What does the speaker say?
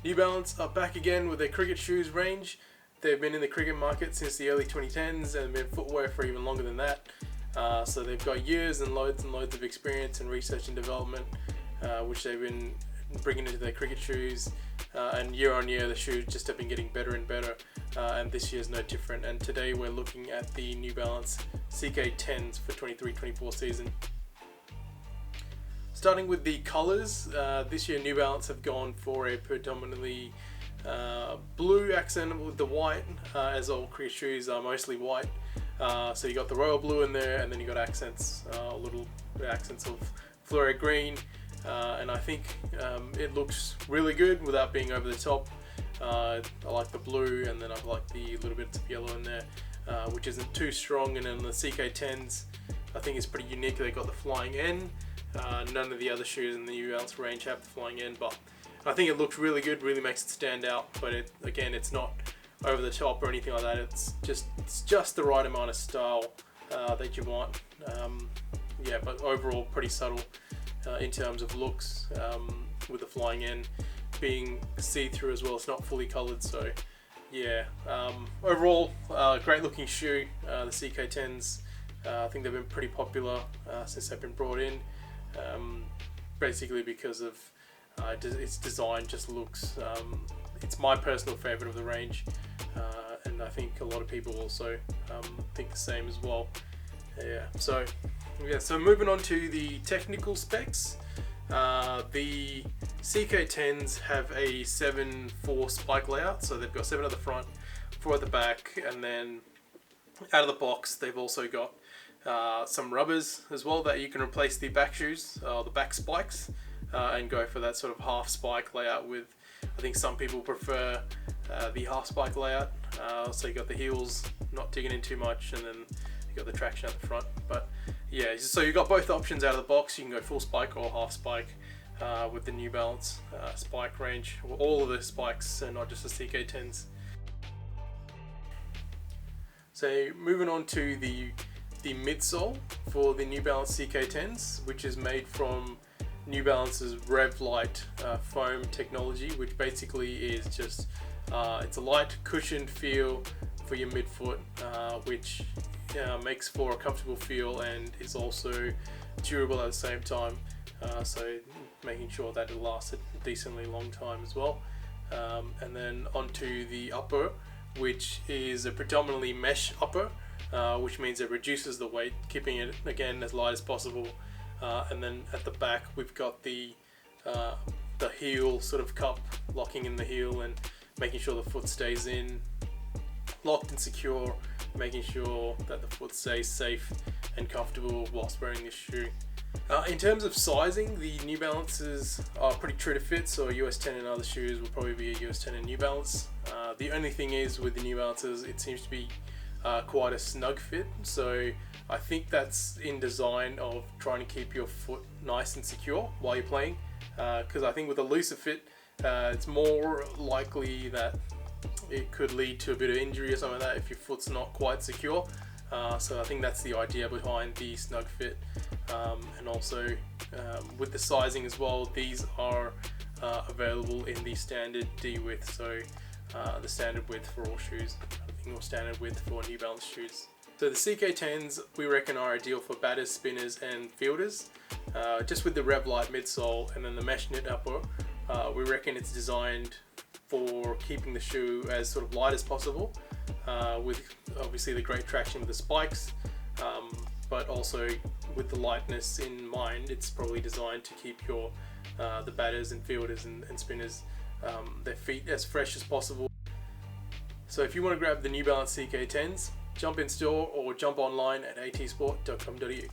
New Balance are back again with their cricket shoes range. They've been in the cricket market since the early 2010s and been footwear for even longer than that. So they've got years and loads of experience in research and development, which they've been bringing into their cricket shoes. And year on year, the shoes just have been getting better and better. And this year's no different. And today we're looking at the New Balance CK10s for 23-24 season. Starting with the colours, this year New Balance have gone for a predominantly blue accent with the white, as all cricket shoes are mostly white. So you got the royal blue in there, and then you got accents, little accents of fluoro green, and I think it looks really good without being over the top. I like the blue, and then I like the little bits of yellow in there, which isn't too strong. And then the CK10s, I think it's pretty unique. They got the flying N. None of the other shoes in the New Balance range have the flying N, but I think it looks really good, really makes it stand out. But again, it's not over the top or anything like that. It's just the right amount of style that you want. Yeah, but overall pretty subtle in terms of looks, with the flying N being see-through as well. It's not fully coloured, so yeah. Overall, great looking shoe. The CK10s, I think they've been pretty popular since they've been brought in. Basically because of its design just looks, it's my personal favourite of the range, and I think a lot of people also think the same as well. So moving on to the technical specs. The CK10s have a 7/4 spike layout, so they've got 7 at the front, 4 at the back, and then out of the box they've also got some rubbers as well that you can replace the back shoes, the back spikes, and go for that sort of half spike layout with, I think some people prefer the half spike layout. So you got the heels not digging in too much, and then you got the traction at the front. But yeah, so you got both options out of the box. You can go full spike or half spike with the New Balance spike range. All of the spikes, and not just the CK10s. So moving on to the midsole for the New Balance CK10s, which is made from New Balance's Revlite foam technology, which basically is just it's a light cushioned feel for your midfoot, which makes for a comfortable feel and is also durable at the same time, so making sure that it lasts a decently long time as well. And then onto the upper, which is a predominantly mesh upper, which means it reduces the weight, keeping it again as light as possible. And then at the back we've got the heel sort of cup, locking in the heel and making sure the foot stays in locked and secure, making sure that the foot stays safe and comfortable whilst wearing this shoe. In terms of sizing, the New Balances are pretty true to fit, so a US 10 in other shoes will probably be a US 10 in New Balance. The only thing is with the New Balances, it seems to be quite a snug fit, so I think that's in design of trying to keep your foot nice and secure while you're playing, because I think with a looser fit, it's more likely that it could lead to a bit of injury or something like that if your foot's not quite secure. So I think that's the idea behind the snug fit, and also with the sizing as well, these are available in the standard D width, so the standard width for all shoes, or standard width for New Balance shoes. So the CK10s we reckon are ideal for batters, spinners and fielders. Just with the Revlite midsole and then the mesh knit upper, we reckon it's designed for keeping the shoe as sort of light as possible, with obviously the great traction with the spikes, but also with the lightness in mind. It's probably designed to keep your the batters and fielders and spinners, their feet as fresh as possible. So if you want to grab the New Balance CK10s, jump in store or jump online at atsport.com.au.